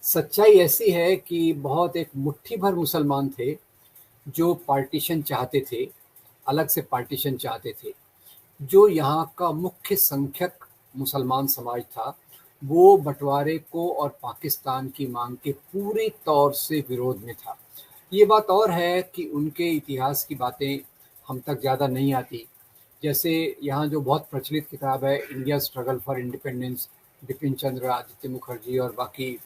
सच्चाई ऐसी है कि बहुत एक मुट्ठी भर मुसलमान थे जो पार्टीशन चाहते थे, अलग से पार्टीशन चाहते थे। जो यहाँ का मुख्य संख्यक मुसलमान समाज था, वो बँटवारे को और पाकिस्तान की माँग के पूरे तौर से विरोध में था। ये बात और है कि उनके इतिहास की बातें हम तक ज़्यादा नहीं आती। जैसे यहाँ जो बहुत प्रचलित किताब है India struggle for independence, Bipin Chandra, Aditya Mukherjee और बाकी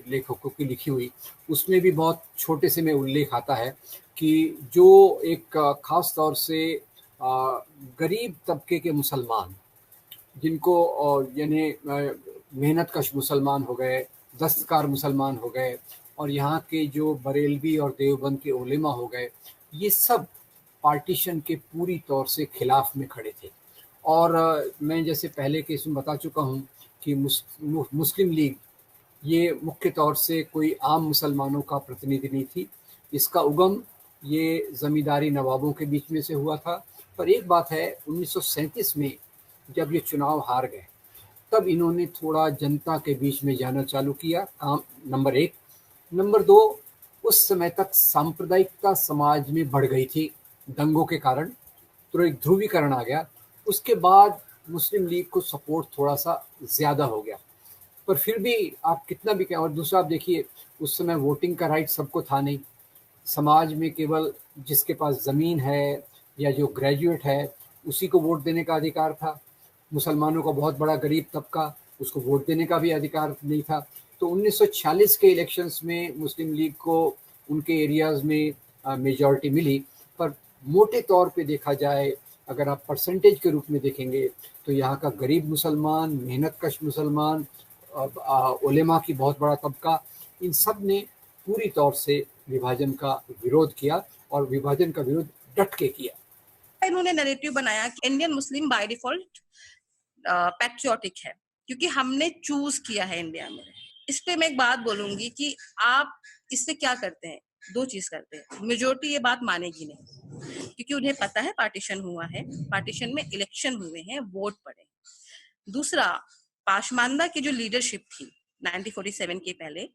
लेखकों की लिखी हुई, उसमें भी बहुत छोटे से में उल्लेख आता है कि जो एक ख़ास तौर से गरीब तबके के मुसलमान जिनको यानी मेहनतकश मुसलमान हो गए, दस्तकार मुसलमान हो गए और यहाँ के जो बरेलवी और देवबंद के उलेमा हो गए, ये सब पार्टीशन के पूरी तौर से खिलाफ में खड़े थे। और मैं जैसे पहले केस में बता चुका हूँ कि मुस्लिम लीग ये मुख्य तौर से कोई आम मुसलमानों का प्रतिनिधि नहीं थी। इसका उगम ये ज़मींदारी नवाबों के बीच में से हुआ था। पर एक बात है, 1937 में जब ये चुनाव हार गए, तब इन्होंने थोड़ा जनता के बीच में जाना चालू किया, काम नंबर 1। नंबर 2, उस समय तक सांप्रदायिकता समाज में बढ़ गई थी दंगों के कारण, तो एक ध्रुवीकरण आ गया। उसके बाद मुस्लिम लीग को सपोर्ट थोड़ा-सा ज़्यादा हो गया। पर फिर भी आप कितना भी कहें, और दूसरा आप देखिए, उस समय वोटिंग का राइट सबको था नहीं। समाज में केवल जिसके पास ज़मीन है या जो ग्रेजुएट है, उसी को वोट देने का अधिकार था। मुसलमानों का बहुत बड़ा गरीब तबका, उसको वोट देने का भी अधिकार नहीं था। तो 1946 के इलेक्शंस में मुस्लिम लीग को उनके एरियाज़ में मेजॉरिटी मिली। पर मोटे तौर पे देखा जाए, अगर आप परसेंटेज के रूप में देखेंगे, तो यहाँ का गरीब मुसलमान, मेहनतकश मुसलमान, उलेमा की बहुत बड़ा तबका, इन सब ने पूरी तौर से विभाजन का विरोध किया और विभाजन का विरोध डट के किया। इन्होंने नैरेटिव बनाया कि Indian Muslim by default patriotic है क्योंकि हमने चूज किया है इंडिया में। इस पे मैं एक बात बोलूंगी कि आप इससे क्या करते हैं, दो चीज करते हैं। मेजोरिटी ये बात मानेगी नहीं क्योंकि उन्हें पता है पार्टीशन हुआ है, पार्टीशन में इलेक्शन हुए हैं, वोट पड़े। दूसरा, पाशमानदा की जो लीडरशिप थी 1947 के पहले,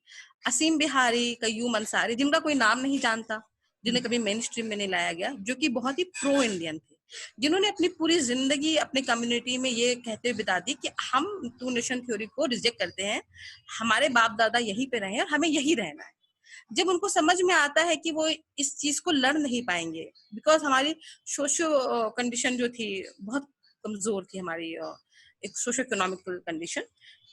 असीम बिहारी, कयूम अंसारी, जिनका कोई नाम नहीं जानता, जिन्हें कभी मेन स्ट्रीम में नहीं लाया गया, जो कि बहुत ही प्रो इंडियन थे, जिन्होंने अपनी पूरी जिंदगी अपने कम्युनिटी में ये कहते हुए बिता दी कि हम टू नेशन थ्योरी को रिजेक्ट करते हैं, हमारे बाप दादा यहीं पे रहे हैं और हमें यही रहना है। जब उनको समझ में आता है कि वो इस चीज को लड़ नहीं पाएंगे बिकॉज हमारी सोशियो कंडीशन जो थी बहुत कमजोर थी, हमारी एक सोशो इकोनॉमिकल कंडीशन,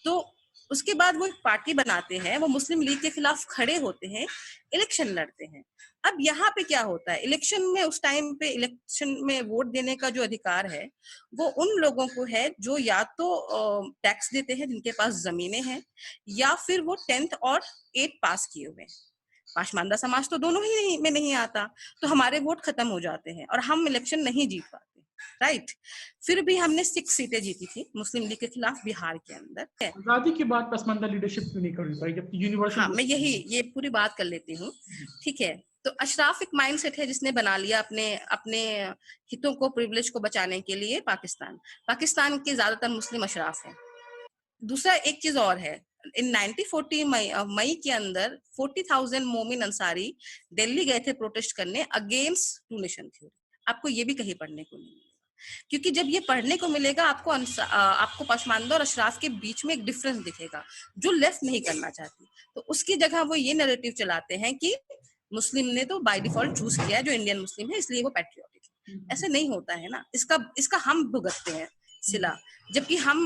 तो उसके बाद वो एक पार्टी बनाते हैं, वो मुस्लिम लीग के खिलाफ खड़े होते हैं, इलेक्शन लड़ते हैं। अब यहाँ पे क्या होता है, इलेक्शन में उस टाइम पे इलेक्शन में वोट देने का जो अधिकार है वो उन लोगों को है जो या तो टैक्स देते हैं, जिनके पास जमीनें हैं, या फिर वो 10th और 8th पास किए हुए हैं। पाशमानदा समाज तो दोनों ही में नहीं आता, तो हमारे वोट खत्म हो जाते हैं और हम इलेक्शन नहीं जीत पाते। राइट। फिर भी हमने 6 सीटें जीती थी मुस्लिम लीग के खिलाफ बिहार के अंदर। आजादी के बाद पसमानदा लीडरशिप क्यों नहीं कर पाई जब यूनिवर्सल? हाँ, मैं ये पूरी बात कर लेती हूँ। ठीक है, तो अशराफ एक माइंडसेट है जिसने बना लिया अपने अपने हितों को, प्रिविलेज को बचाने के लिए पाकिस्तान के ज्यादातर मुस्लिम अशराफ हैं। दूसरा एक चीज और है, इन 1940 मई के अंदर 40,000 मोमिन अंसारी दिल्ली गए थे प्रोटेस्ट करने अगेंस्ट टू नेशन थ्योरी। आपको ये भी कहीं पढ़ने को नहीं मिलेगा, क्योंकि जब ये पढ़ने को मिलेगा आपको पसमानदा और अशराफ के बीच में एक डिफरेंस दिखेगा जो लेफ्ट नहीं करना चाहती। तो उसकी जगह वो ये नैरेटिव चलाते हैं कि मुस्लिम ने तो बाय डिफॉल्ट चूज किया है, जो इंडियन मुस्लिम है इसलिए वो पैट्रियोटिक है। ऐसे नहीं होता है ना, इसका हम भुगतते हैं सिला, जबकि हम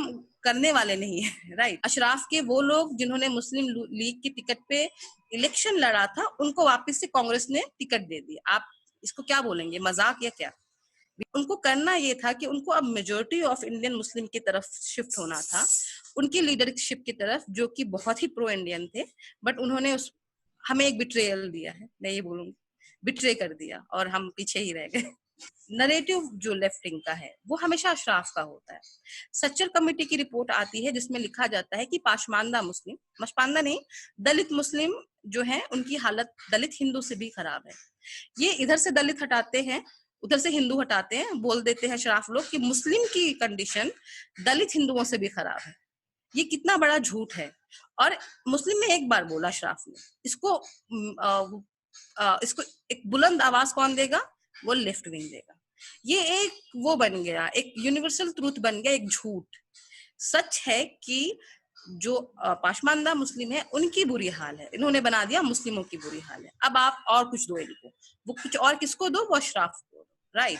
करने वाले नहीं है। राइट। अशराफ के वो लोग जिन्होंने मुस्लिम लीग की टिकट पे इलेक्शन लड़ा था, उनको वापस से कांग्रेस ने टिकट दे दी। आप इसको क्या बोलेंगे, मजाक या क्या? उनको करना ये था कि उनको अब मेजोरिटी ऑफ इंडियन मुस्लिम की तरफ शिफ्ट होना था, उनकी लीडरशिप की तरफ, जो कि बहुत ही प्रो इंडियन थे। बट उन्होंने हमें एक बिट्रेयल दिया है, मैं ये बोलूंगी, बिट्रे कर दिया और हम पीछे ही रह गए। नरेटिव जो लेफ्ट विंग का है वो हमेशा अशराफ का होता है। सच्चर कमेटी की रिपोर्ट आती है जिसमें लिखा जाता है कि मशपानदा नहीं, दलित मुस्लिम जो हैं उनकी हालत दलित हिंदू से भी खराब है। ये इधर से दलित हटाते हैं, उधर से हिंदू हटाते हैं, बोल देते हैं अशराफ लोग कि मुस्लिम की कंडीशन दलित हिंदुओं से भी खराब है। ये कितना बड़ा झूठ है। और मुस्लिम में एक बार बोला अशराफ ने, इसको एक बुलंद आवाज कौन देगा? वो लेफ्ट विंग देगा। ये एक वो बन गया, एक यूनिवर्सल ट्रूथ बन गया, एक झूठ। सच है कि जो पाशमानदा मुस्लिम है उनकी बुरी हाल है, इन्होंने बना दिया मुस्लिमों की बुरी हाल है। अब आप और कुछ दो इनको, वो कुछ और किसको दो? वो अशराफ को, राइट।